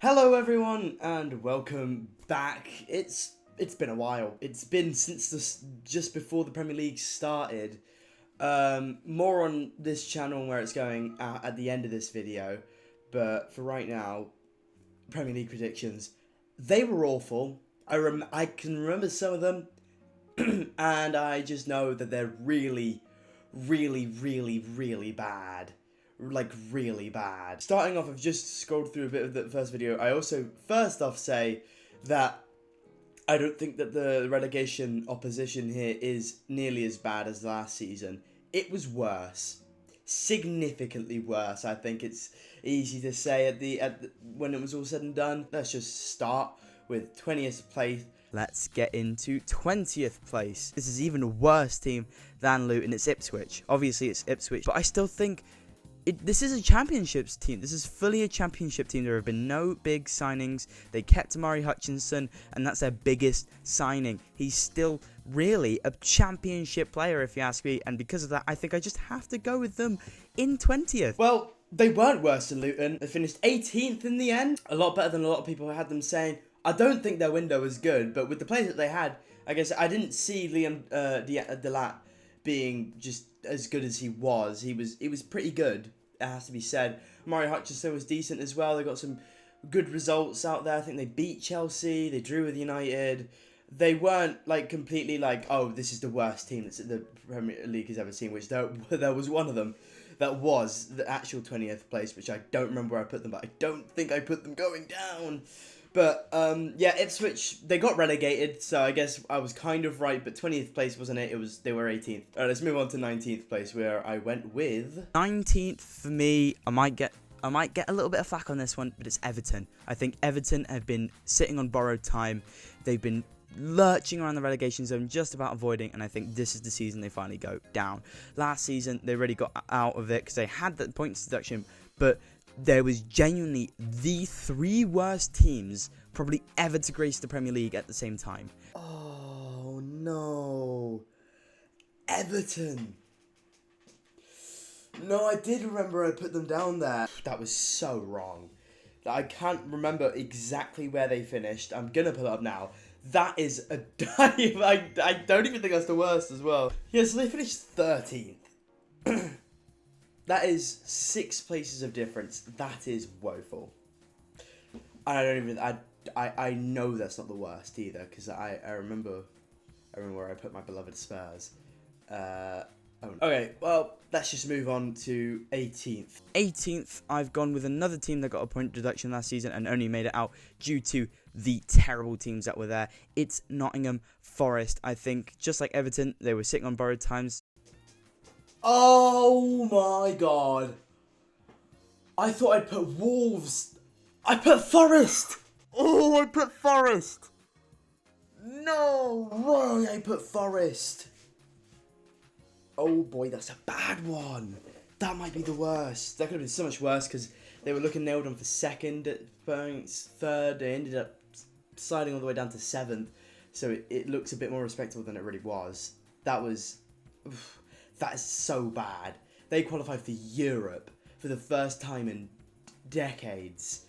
Hello everyone and welcome back. It's been a while. It's been since just before the Premier League started. More on this channel where it's going at the end of this video, but for right now, Premier League predictions. They were awful. I can remember some of them, and I just know that they're really, really, really, really bad. Like, really bad. Starting off, I've just scrolled through a bit of the first video. I also, first off, say that I don't think that the relegation opposition here is nearly as bad as last season. It was worse. Significantly worse. I think it's easy to say when it was all said and done. Let's just start with 20th place. Let's get into 20th place. This is even a worse team than Luton. It's Ipswich. Obviously, it's Ipswich, but I still think this is a championships team. This is fully a championship team. There have been no big signings. They kept Amari Hutchinson, and that's their biggest signing. He's still really a championship player, if you ask me. And because of that, I think I just have to go with them in 20th. Well, they weren't worse than Luton. They finished 18th in the end. A lot better than a lot of people had them saying. I don't think their window was good, but with the players that they had, I guess I didn't see Liam Delap being just as good as he was. He was pretty good, it has to be said. Amari Hutchinson was decent as well. They got some good results out there. I think they beat Chelsea. They drew with United. They weren't like completely like, oh, this is the worst team that the Premier League has ever seen, which there was one of them that was the actual 20th place, which I don't remember where I put them, but I don't think I put them going down. But, yeah, Ipswich, they got relegated, so I guess I was kind of right, but 20th place wasn't it, they were 18th. Alright, let's move on to 19th place, where I went with 19th for me. I might get a little bit of flack on this one, but it's Everton. I think Everton have been sitting on borrowed time. They've been lurching around the relegation zone, just about avoiding, and I think this is the season they finally go down. Last season, they really got out of it, because they had the points deduction, but there was genuinely the three worst teams probably ever to grace the Premier League at the same time. Oh no. Everton. No, I did remember I put them down there. That was so wrong. I can't remember exactly where they finished. I'm gonna pull it up now. That is a dive. I don't even think that's the worst as well. Yeah, so they finished 13th. That is 6 places of difference. That is woeful. I know that's not the worst either, because I remember where I put my beloved Spurs. Okay, well, let's just move on to 18th. 18th, I've gone with another team that got a point deduction last season and only made it out due to the terrible teams that were there. It's Nottingham Forest. I think, just like Everton, they were sitting on borrowed times. Oh my god. I thought I'd put Wolves. I put Forest. Oh, I put Forest. No way I put Forest. Oh boy, that's a bad one. That might be the worst. That could have been so much worse because they were looking nailed on for second at points, third. They ended up sliding all the way down to 7th. So it looks a bit more respectable than it really was. That is so bad. They qualified for Europe for the first time in decades.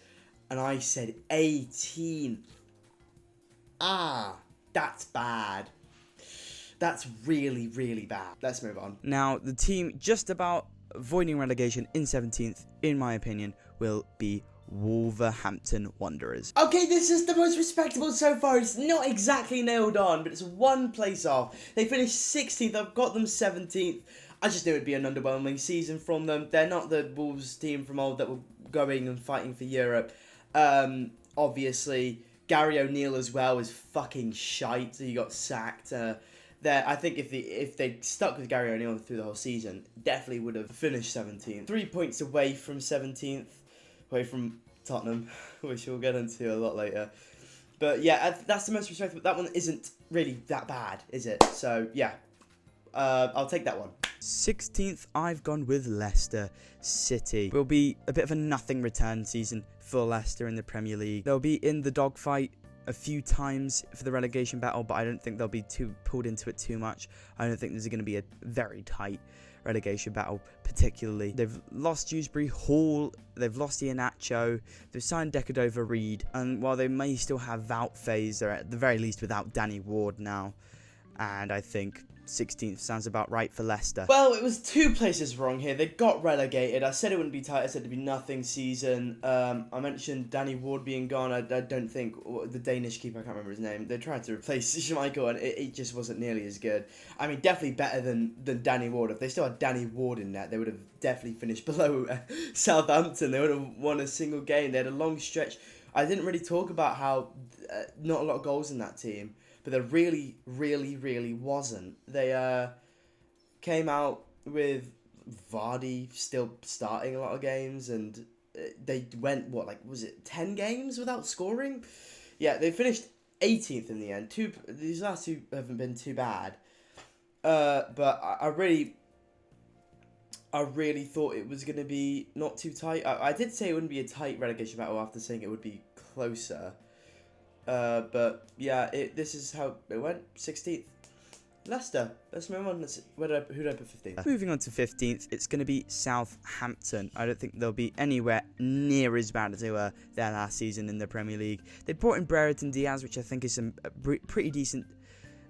And I said 18th. That's bad. That's really, really bad. Let's move on. Now, the team just about avoiding relegation in 17th, in my opinion, will be Wolverhampton Wanderers. Okay, this is the most respectable so far. It's not exactly nailed on, but it's 1 place off. They finished 16th. I've got them 17th. I just knew it'd be an underwhelming season from them. They're not the Wolves team from old that were going and fighting for Europe. Obviously, Gary O'Neill as well is fucking shite. So he got sacked. I think if they stuck with Gary O'Neill through the whole season, definitely would have finished 17th. 3 points away from 17th, away from Tottenham, which we'll get into a lot later. But yeah, that's the most respectable. That one isn't really that bad, is it? So yeah, I'll take that one. 16th, I've gone with Leicester City. Will be a bit of a nothing return season for Leicester in the Premier League. They'll be in the dogfight a few times for the relegation battle, but I don't think they'll be pulled into it too much. I don't think this is going to be a very tight relegation battle particularly. They've lost Dewsbury Hall, they've lost Iheanacho, they've signed Decordova Reid, and while they may still have Wout Faes, they're at the very least without Danny Ward now. And I think 16th sounds about right for Leicester. Well, it was 2 places wrong here. They got relegated. I said it wouldn't be tight. I said it'd be nothing season. I mentioned Danny Ward being gone. I don't think the Danish keeper, I can't remember his name. They tried to replace Schmeichel and it just wasn't nearly as good. I mean, definitely better than Danny Ward. If they still had Danny Ward in net, they would have definitely finished below Southampton. They would have won a single game. They had a long stretch. I didn't really talk about how not a lot of goals in that team. But there really, really, really wasn't. They came out with Vardy still starting a lot of games, and they went, was it 10 games without scoring? Yeah, they finished 18th in the end. These last 2 haven't been too bad. But I really thought it was going to be not too tight. I did say it wouldn't be a tight relegation battle after saying it would be closer. But yeah, this is how it went. 16th. Leicester. Let's move on. Who did I put 15th? Moving on to 15th, it's going to be Southampton. I don't think they'll be anywhere near as bad as they were their last season in the Premier League. They brought in Brereton Diaz, which I think is some pretty decent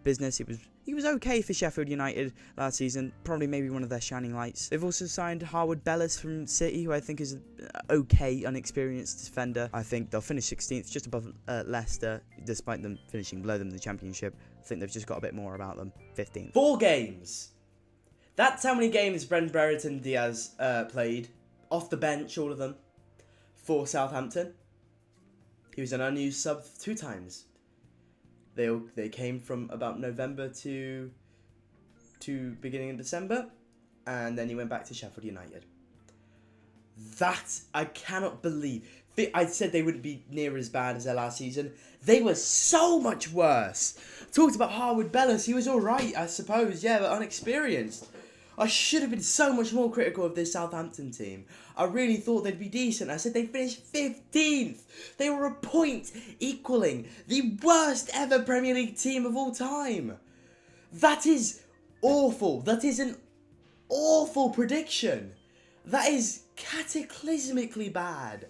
business. He was okay for Sheffield United last season, probably maybe one of their shining lights. They've also signed Harwood Bellis from City, who I think is an okay, unexperienced defender. I think they'll finish 16th, just above Leicester, despite them finishing below them in the Championship. I think they've just got a bit more about them. 15th. 4 games. That's how many games Brereton Diaz played. Off the bench, all of them. For Southampton. He was an unused sub 2 times. They came from about November to beginning of December, and then he went back to Sheffield United. That I cannot believe. I said they wouldn't be near as bad as their last season. They were so much worse. Talked about Harwood Bellis. He was all right, I suppose. Yeah, but unexperienced. I should have been so much more critical of this Southampton team. I really thought they'd be decent. I said they finished 15th. They were a point equaling the worst ever Premier League team of all time. That is awful. That is an awful prediction. That is cataclysmically bad.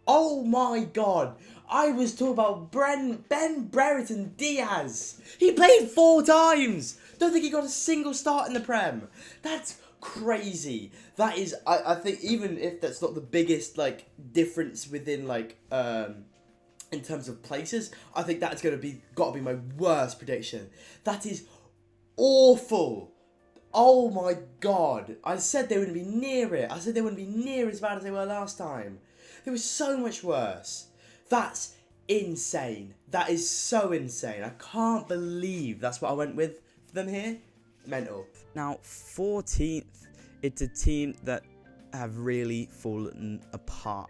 Oh my god. I was talking about Ben Brereton Diaz. He played 4 times. Don't think he got a single start in the Prem. That's crazy. That is, I think, even if that's not the biggest difference within in terms of places, I think that's got to be my worst prediction. That is awful. Oh my god. I said they wouldn't be near it. I said they wouldn't be near as bad as they were last time. They were so much worse. That's insane. That is so insane. I can't believe that's what I went with for them here. Mental. Now, 14th, it's a team that have really fallen apart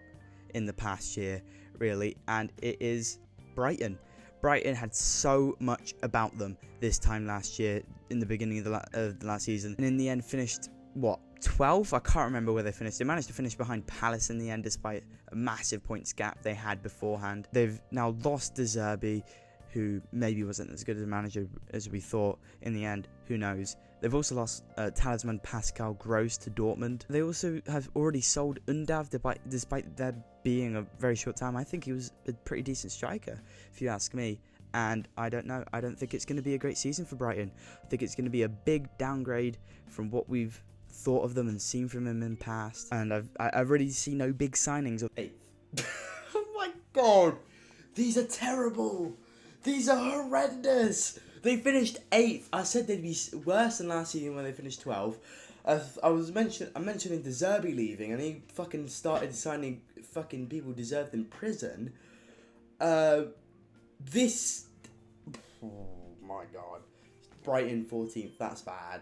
in the past year, really, and it is Brighton. Brighton had so much about them this time last year, in the beginning of the last season, and in the end finished, 12th? I can't remember where they finished. They managed to finish behind Palace in the end, despite a massive points gap they had beforehand. They've now lost De Zerbi, who maybe wasn't as good as a manager as we thought in the end. Who knows? They've also lost talisman Pascal Gross to Dortmund. They also have already sold Undav, despite there being a very short time. I think he was a pretty decent striker, if you ask me. And I don't know. I don't think it's going to be a great season for Brighton. I think it's going to be a big downgrade from what we've thought of them and seen from them in the past. And I really see no big signings. 8th. Oh my god. These are terrible. These are horrendous. They finished 8th. I said they'd be worse than last season when they finished 12th. I'm mentioning De Zerbi leaving, and he fucking started signing fucking people deserved in prison. Oh my god. Brighton 14th, that's bad.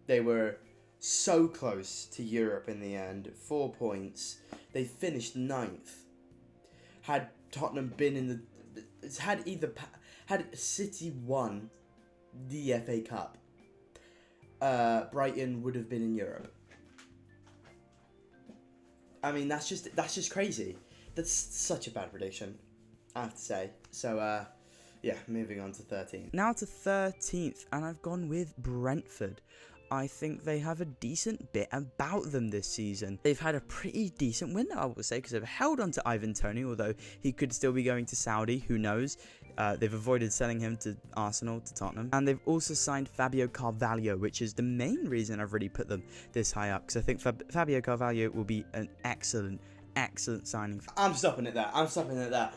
They were so close to Europe in the end. 4 points. They finished 9th. Had Tottenham been in the... Had City won the FA Cup, Brighton would have been in Europe. I mean, that's just crazy. That's such a bad prediction, I have to say. So, yeah, moving on to 13th. Now to 13th, and I've gone with Brentford. I think they have a decent bit about them this season. They've had a pretty decent win, I would say, because they've held on to Ivan Toney, although he could still be going to Saudi, who knows. They've avoided selling him to Arsenal, to Tottenham. And they've also signed Fabio Carvalho, which is the main reason I've really put them this high up, because I think Fabio Carvalho will be an excellent signing. I'm stopping it there.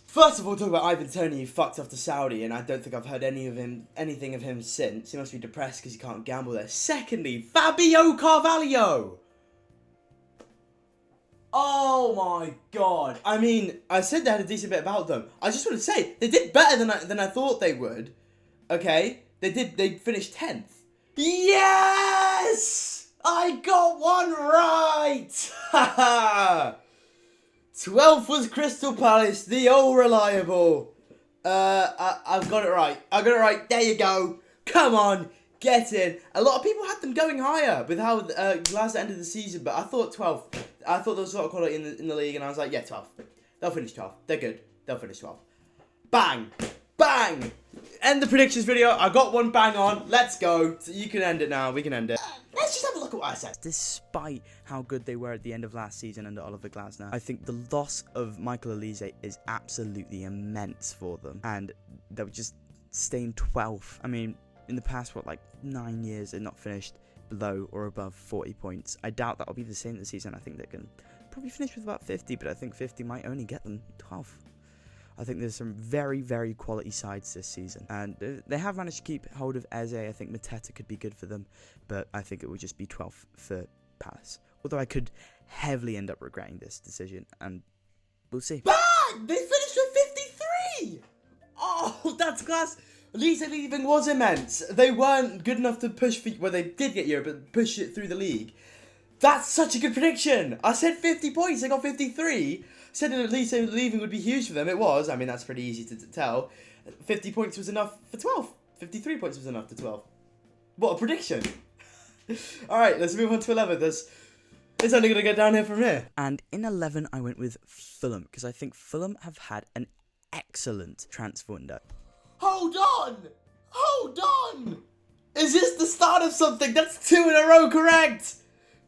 First of all, talk about Ivan Toney, who fucked off to Saudi, and I don't think I've heard anything of him since. He must be depressed because he can't gamble there. Secondly, Fabio Carvalho! Oh my god. I mean, I said they had a decent bit about them. I just want to say, they did better than I thought they would. Okay? They finished 10th. Yes! I got one right! Haha! 12th was Crystal Palace, the all reliable. I've got it right. There you go. Come on, get in. A lot of people had them going higher with how Glasgow ended the season, but I thought 12th. I thought there was a lot of quality in the league, and I was like, yeah, 12th. They'll finish 12th. They're good. They'll finish 12th. Bang! Bang! End the predictions video. I got one bang on. Let's go. So you can end it now. We can end it. Let's just have a look at what I said. Despite how good they were at the end of last season under Oliver Glasner, I think the loss of Michael Olise is absolutely immense for them, and they'll just stay in 12th. I mean, in the past, 9 years, they've not finished below or above 40 points. I doubt that'll be the same this season. I think they can probably finish with about 50, but I think 50 might only get them 12th. I think there's some very, very quality sides this season. And they have managed to keep hold of Eze. I think Mateta could be good for them. But I think it would just be 12th for Palace. Although I could heavily end up regretting this decision. And we'll see. Bang! They finished with 53! Oh, that's class. Leeds leaving was immense. They weren't good enough to push for... Well, they did get Europe, but push it through the league. That's such a good prediction. I said 50 points. They got 53. Said that at least leaving would be huge for them. It was. I mean, that's pretty easy to tell. 50 points was enough for 12. 53 points was enough to 12. What a prediction. All right, let's move on to 11. It's only going to go down here from here. And in 11, I went with Fulham, because I think Fulham have had an excellent transfer window. Hold on. Is this the start of something? That's 2 in a row, correct?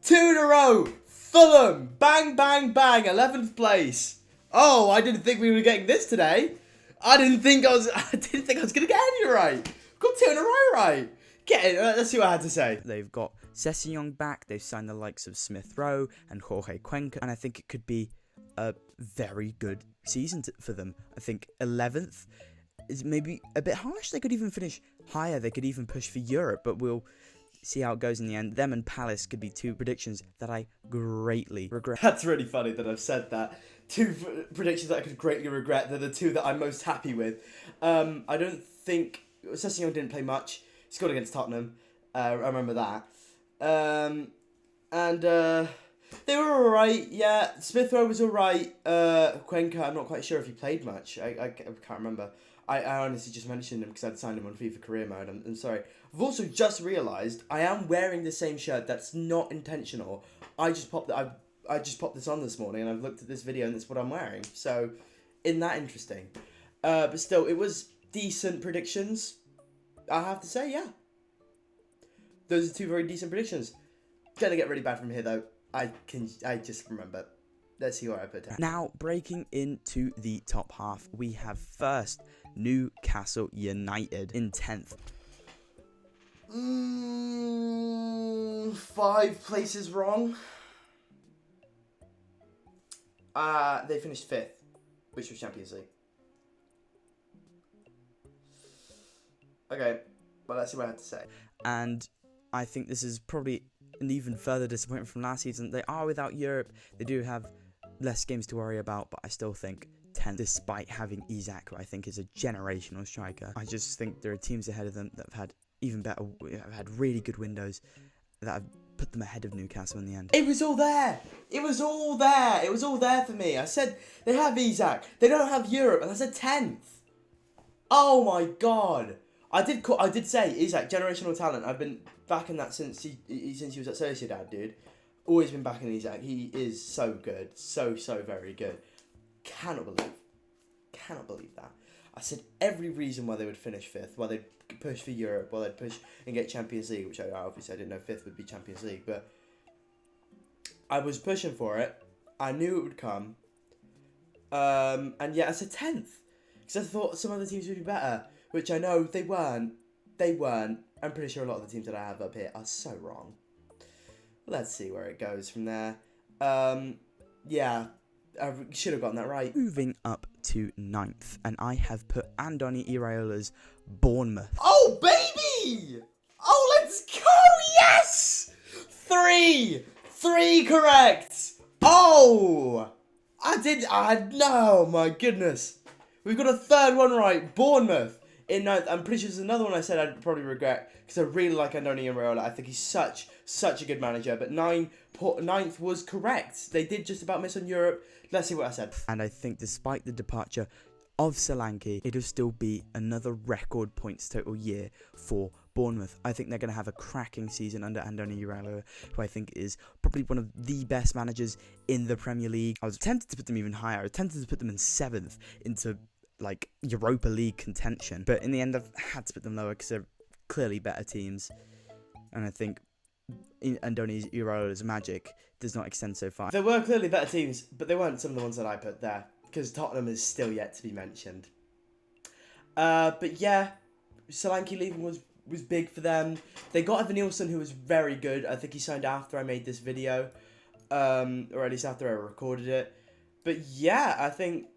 2 in a row. Fulham, bang, bang, bang, 11th place. Oh, I didn't think we were getting this today. I didn't think I was going to get any right. Got 2 in a row right. Get it. Let's see what I had to say. They've got Sessegnon back. They've signed the likes of Smith Rowe and Jorge Cuenca, and I think it could be a very good season for them. I think 11th is maybe a bit harsh. They could even finish higher. They could even push for Europe, but we'll see how it goes in the end. Them and Palace could be 2 predictions that I greatly regret. That's really funny that I've said that. 2 predictions that I could greatly regret. They're the 2 that I'm most happy with. I don't think... Sessegnon didn't play much. He scored against Tottenham. I remember that. They were alright, yeah. Smith Rowe was alright. Cuenca, I'm not quite sure if he played much. I can't remember. I honestly just mentioned him because I'd signed him on FIFA Career Mode. I'm sorry. I've also just realised I am wearing the same shirt. That's not intentional. I just popped this on this morning and I've looked at this video and that's what I'm wearing. So, isn't that interesting? But still, it was decent predictions. I have to say, yeah. Those are 2 very decent predictions. Gonna get really bad from here though. I just remember. Let's see what I put down. Now, breaking into the top half, we have first Newcastle United in 10th. 5 places wrong. They finished 5th, which was Champions League. Okay, well, let's see what I have to say. And I think this is probably an even further disappointment from last season. They are without Europe. They do have less games to worry about, but I still think 10th, despite having Isak, who I think is a generational striker. I just think there are teams ahead of them that have had even better, have had really good windows that have put them ahead of Newcastle in the end. It was all there. It was all there for me. I said they have Isak. They don't have Europe, and I said 10th. Oh my god. I did say Isak, generational talent. I've been backing that since he was at Sociedad, dude. Always been backing Isak. He is so good, so very good. Cannot cannot believe that. I said every reason why they would finish 5th, why they'd push for Europe, why they'd push and get Champions League, which I didn't know 5th would be Champions League, but I was pushing for it. I knew it would come. And yeah, I said 10th. Because I thought some other teams would be better, which I know they weren't. They weren't. I'm pretty sure a lot of the teams that I have up here are so wrong. Let's see where it goes from there. Yeah, I should have gotten that right. Moving up to 9th, and I have put Andoni Iraola's Bournemouth. Oh, baby! Oh, let's go! Yes! 3 correct! Oh! No, my goodness. We've got a third one right. Bournemouth in 9th. I'm pretty sure there's another one I said I'd probably regret because I really like Andoni Iraola. I think he's such a good manager. But 9th was correct. They did just about miss on Europe. Let's see what I said. And I think despite the departure of Solanke, it'll still be another record points total year for Bournemouth. I think they're going to have a cracking season under Andoni Iraola, who I think is probably one of the best managers in the Premier League. I was tempted to put them even higher. I was tempted to put them in 7th into like Europa League contention, but in the end I've had to put them lower because they're clearly better teams, and I think Andoni Iraola's magic does not extend so far. There were clearly better teams, but they weren't some of the ones that I put there, because Tottenham is still yet to be mentioned. But yeah, Solanke leaving was big for them. They got Evan Nielsen, who was very good. I think he signed after I made this video, or at least after I recorded it. But yeah, I think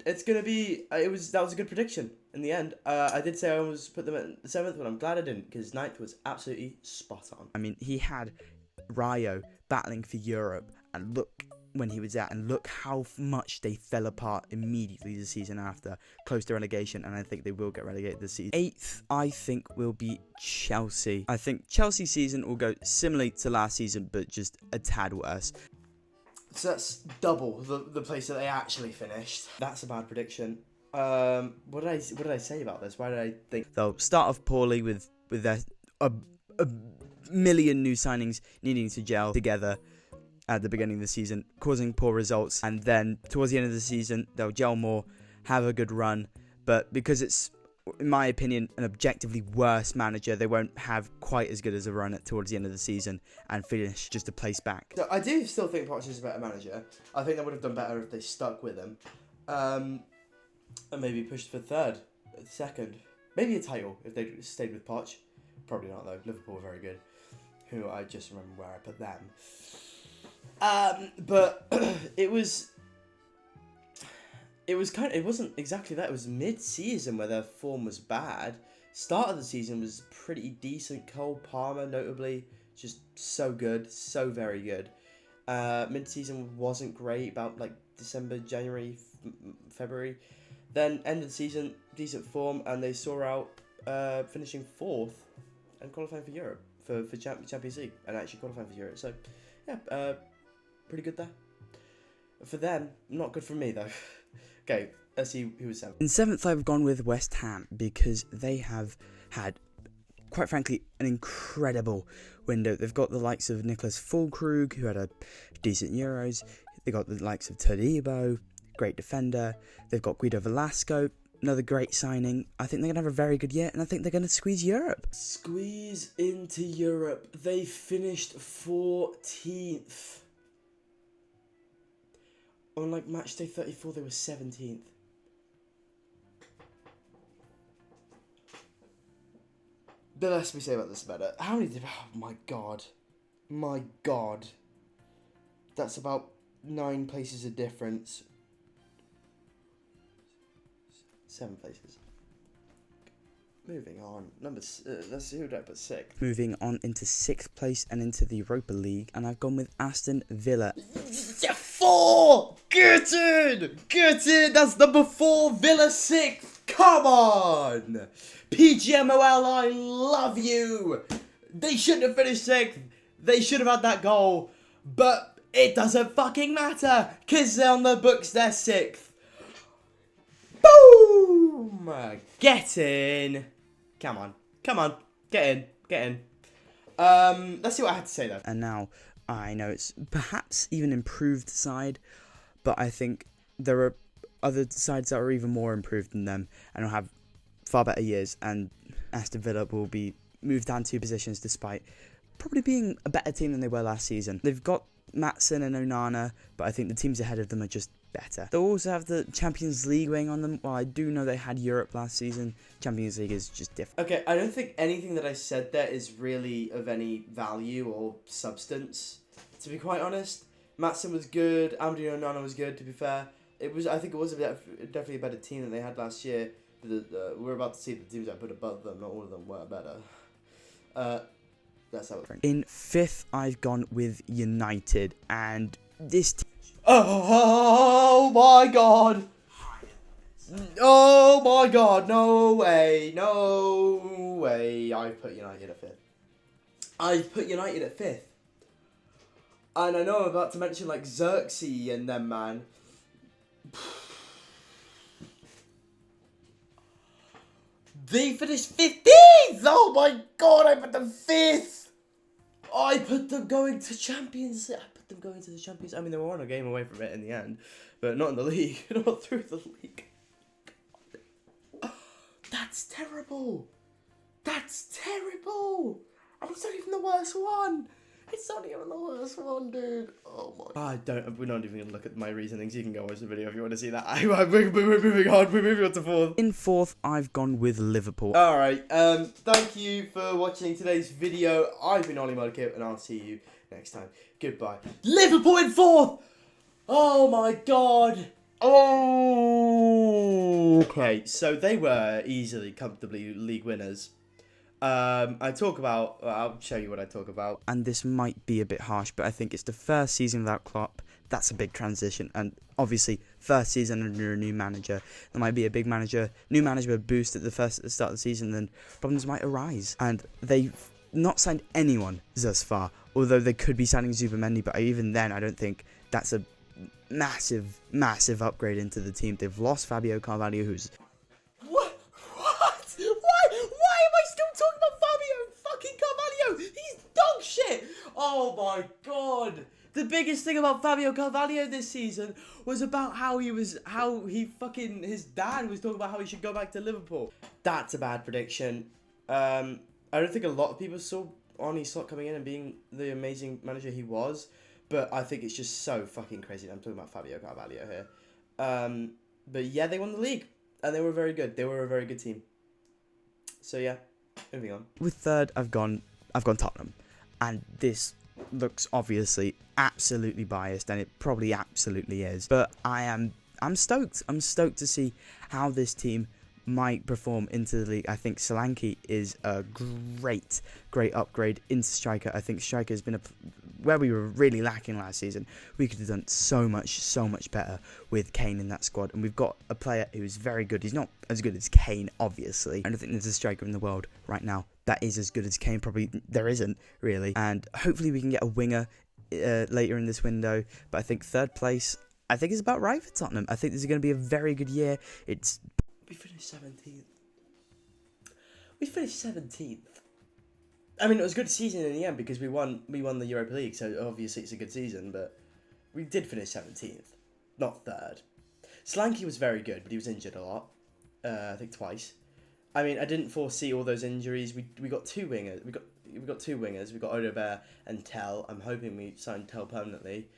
it's gonna be. That was a good prediction in the end. I did say I almost put them at 7th, but I'm glad I didn't, because 9th was absolutely spot on. I mean, he had Rayo battling for Europe, and look when he was out, and look how much they fell apart immediately the season after, close to relegation, and I think they will get relegated this season. 8th, I think, will be Chelsea. I think Chelsea's season will go similarly to last season, but just a tad worse. So that's double the place that they actually finished. That's a bad prediction. What did I say about this? Why did I think they'll start off poorly with their a million new signings needing to gel together at the beginning of the season, causing poor results, and then towards the end of the season they'll gel more, have a good run, but because it's, in my opinion, an objectively worse manager, they won't have quite as good as a run towards the end of the season and finish just a place back. So I do still think Poch is a better manager. I think they would have done better if they stuck with him, and maybe pushed for 3rd, 2nd, maybe a title if they stayed with Poch. Probably not though. Liverpool are very good. Who I just remember where I put them. But it wasn't exactly that. It was mid-season where their form was bad. Start of the season was pretty decent. Cole Palmer, notably, just so good, so very good. Mid-season wasn't great, about like December, January, February. Then end of the season, decent form, and they saw out finishing 4th and qualifying for Europe, for Champions League, and actually qualifying for Europe. So, yeah, pretty good there. For them, not good for me though. Okay, let's see who was 7th. In 7th, I've gone with West Ham because they have had, quite frankly, an incredible window. They've got the likes of Nicholas Füllkrug, who had a decent Euros. They've got the likes of Todibo, great defender. They've got Guido Velasco, another great signing. I think they're going to have a very good year, and I think they're going to squeeze Europe. Squeeze into Europe. They finished 14th. On like match day 34, they were 17th. The less we say about this, the better. How many did... Oh, my God. My God. That's about 9 places of difference. 7 places. Moving on. Let's see who did I put 6th. Moving on into 6th place and into the Europa League, and I've gone with Aston Villa. 4! Get in! That's number 4, Villa 6th. Come on! PGMOL, I love you! They shouldn't have finished 6th. They should have had that goal. But it doesn't fucking matter, because on the books they're 6th. Boom! Get in. Come on. Get in. Let's see what I had to say though. And now, I know it's perhaps even improved side, but I think there are other sides that are even more improved than them and will have far better years, and Aston Villa will be moved down 2 positions despite probably being a better team than they were last season. They've got Maatsen and Onana, but I think the teams ahead of them are just better. They'll also have the Champions League weighing on them. While I do know they had Europe last season, Champions League is just different. Okay, I don't think anything that I said there is really of any value or substance, to be quite honest. Maatsen was good, Amadou Onana was good, to be fair. I think it was definitely a better team than they had last year. We're about to see the teams I put above them, not all of them were better. That's how it. In 5th, I've gone with United, and this Oh my god! Oh my god, no way, no way. I put United at 5th. I put United at 5th. And I know I'm about to mention like Xerxes and them, man. They finished 15th! Oh my god, I put them 5th! I put them going to Champions League. I put them going to the Champions. I mean, they were on a game away from it in the end, but not in the league. Not through the league. That's terrible. That's terrible. And it's not even the worst one. It's not even the worst one, dude. Oh my. We're not even gonna look at my reasonings. You can go watch the video if you want to see that. We're moving on. We're moving on to 4th. In 4th, I've gone with Liverpool. Alright, thank you for watching today's video. I've been Ollie Mudkip, and I'll see you next time. Goodbye. Liverpool in 4th! Oh my god! Oh! Okay, so they were easily, comfortably league winners. I'll show you what I talk about. And this might be a bit harsh, but I think it's the first season without Klopp. That's a big transition, and obviously first season under a new manager, there might be a big new manager boost at the start of the season, then problems might arise. And they've not signed anyone thus far, although they could be signing Zubimendi, but even then I don't think that's a massive upgrade into the team. They've lost Fabio Carvalho, who's... What? Why am I still talking about Fabio fucking Carvalho? He's dog shit! Oh my god! The biggest thing about Fabio Carvalho this season was about his dad was talking about how he should go back to Liverpool. That's a bad prediction. I don't think a lot of people saw Arne Slot coming in and being the amazing manager he was, but I think it's just so fucking crazy that I'm talking about Fabio Carvalho here. But yeah, they won the league, and they were very good. They were a very good team. So yeah, moving on. With 3rd, I've gone Tottenham, and this looks obviously absolutely biased, and it probably absolutely is, but I'm stoked. I'm stoked to see how this team might perform into the league. I think Solanke is a great upgrade into striker. I think striker has been where we were really lacking last season. We could have done so much better with Kane in that squad, and we've got a player who's very good. He's not as good as Kane, obviously. I don't think there's a striker in the world right now that is as good as Kane. Probably there isn't, really. And hopefully we can get a winger later in this window. But I think 3rd place, I think, is about right for Tottenham. I think this is going to be a very good year. We finished 17th. I mean, it was a good season in the end because we won the Europa League, so obviously it's a good season, but we did finish 17th, not 3rd. Solanke was very good, but he was injured a lot. I think twice. I mean, I didn't foresee all those injuries. We got 2 wingers. We got 2 wingers. We got Odobert and Tell. I'm hoping we signed Tell permanently.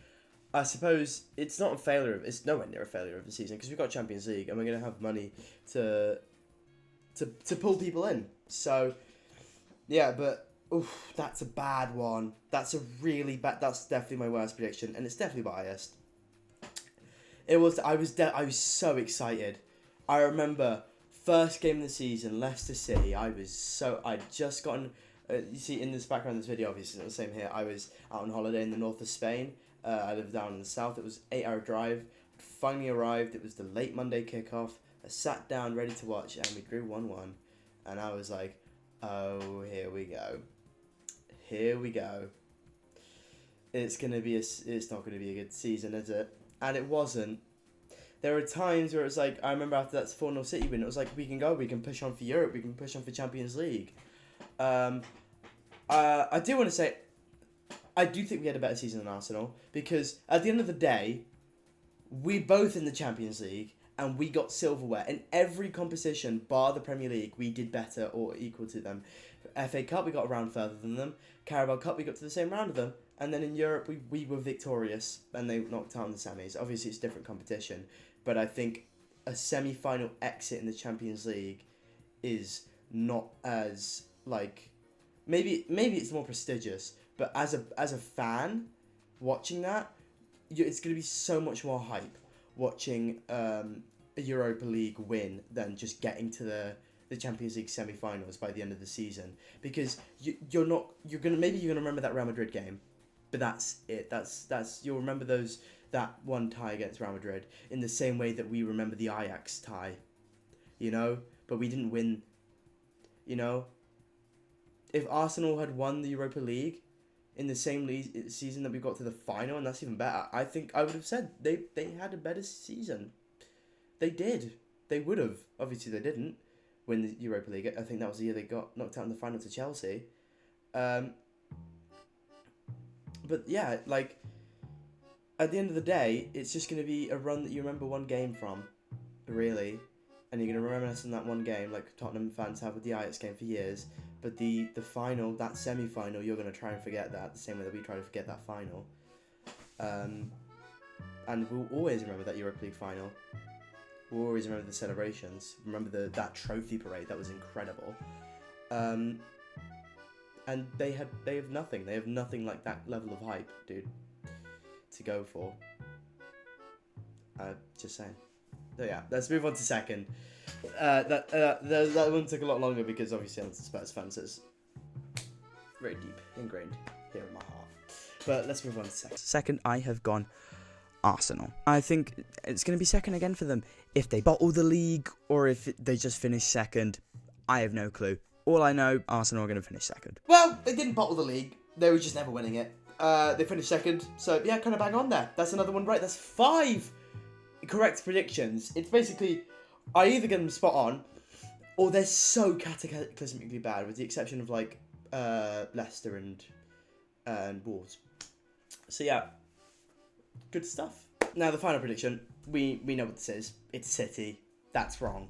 I suppose it's not a failure. It's nowhere near a failure of the season because we've got Champions League and we're gonna have money to pull people in. So yeah, but oof, that's a bad one. That's a really bad. That's definitely my worst prediction, and it's definitely biased. It was. I was so excited. I remember first game of the season, Leicester City. I'd just gotten. You see in this background of this video, obviously it's the same here. I was out on holiday in the north of Spain. I live down in the south. It was an 8-hour drive. Finally arrived. It was the late Monday kickoff. I sat down ready to watch, and we drew 1-1. And I was like, oh, here we go. Here we go. It's not going to be a good season, is it? And it wasn't. There were times where it was like, I remember after that 4-0 City win, it was like, we can push on for Europe, we can push on for Champions League. I do want to say, I do think we had a better season than Arsenal, because at the end of the day, we both in the Champions League, and we got silverware. In every competition, bar the Premier League, we did better or equal to them. FA Cup, we got a round further than them. Carabao Cup, we got to the same round of them. And then in Europe, we were victorious, and they knocked out in the semis. Obviously, it's different competition, but I think a semi-final exit in the Champions League is not as, like, maybe it's more prestigious, but as a fan watching that, it's going to be so much more hype watching a Europa League win than just getting to the Champions League semi-finals by the end of the season, because you're gonna remember that Real Madrid game, but that's it. That's you'll remember that one tie against Real Madrid in the same way that we remember the Ajax tie, but we didn't win. If Arsenal had won the Europa League in the same season that we got to the final, and that's even better, I think I would have said they had a better season. They did. They would have. Obviously, they didn't win the Europa League. I think that was the year they got knocked out in the final to Chelsea. But yeah, like, at the end of the day, it's just going to be a run that you remember one game from, really. And you're going to reminisce on that one game, like Tottenham fans have with the Ajax game for years. But the final, that semi-final, you're going to try and forget that, the same way that we try to forget that final. And we'll always remember that Europa League final. We'll always remember the celebrations. Remember that trophy parade, that was incredible. And they have nothing. They have nothing like that level of hype, dude, to go for. Just saying. So yeah, let's move on to second. That one took a lot longer because obviously I'm a Spurs fan, so it's very deep ingrained here in my heart. But let's move on to second. Second, I have gone Arsenal. I think it's going to be second again for them. If they bottle the league or if they just finish second, I have no clue. All I know, Arsenal are going to finish second. Well, they didn't bottle the league. They were just never winning it. They finished second, so yeah, kind of bang on there. That's another one right. That's 5 correct predictions. It's basically, I either get them spot on, or they're so cataclysmically bad, with the exception of like Leicester and Wolves. So yeah, good stuff. Now the final prediction, we know what this is. It's City. That's wrong.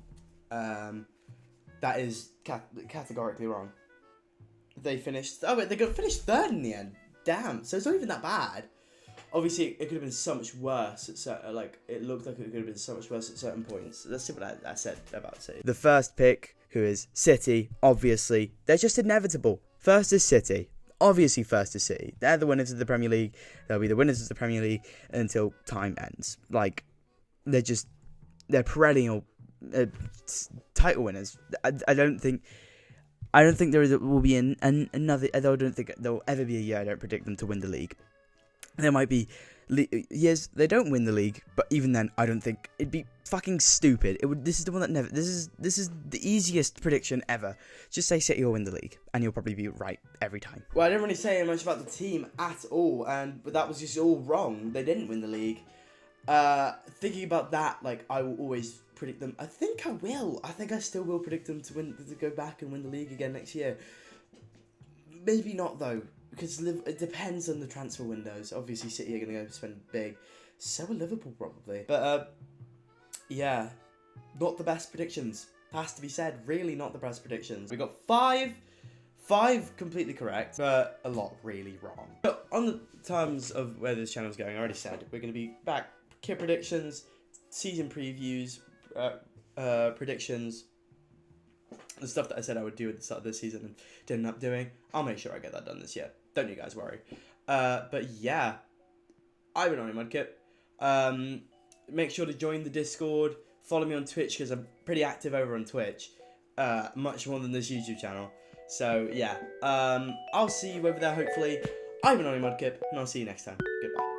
That is categorically wrong. They finished. Finished third in the end. Damn. So it's not even that bad. Obviously, it could have been so much worse. It looked like it could have been so much worse at certain points. Let's see what I said about City. The first pick, who is City, obviously, they're just inevitable. First is City. Obviously, first is City. They're the winners of the Premier League. They'll be the winners of the Premier League until time ends. Like, they're perennial title winners. I don't think will be another. I don't think there'll ever be a year I don't predict them to win the league. There might be years they don't win the league, but even then, I don't think it'd be fucking stupid. This is the one that never. This is the easiest prediction ever. Just say City will win the league, and you'll probably be right every time. Well, I didn't really say much about the team at all, but that was just all wrong. They didn't win the league. Thinking about that, like, I will always predict them. I think I will. I think I still will predict them to go back and win the league again next year. Maybe not though, because it depends on the transfer windows. Obviously, City are going to go spend big. So will Liverpool probably. But yeah, not the best predictions. Has to be said. Really, not the best predictions. We got five completely correct, but a lot really wrong. But on the terms of where this channel's going, I already said we're going to be back. Kit predictions, season previews, predictions, the stuff that I said I would do at the start of this season and didn't end up doing. I'll make sure I get that done this year. Don't you guys worry. But yeah, I've been on Mudkip. Make sure to join the Discord. Follow me on Twitch because I'm pretty active over on Twitch. Much more than this YouTube channel. So yeah, I'll see you over there hopefully. I've been on Mudkip and I'll see you next time. Goodbye.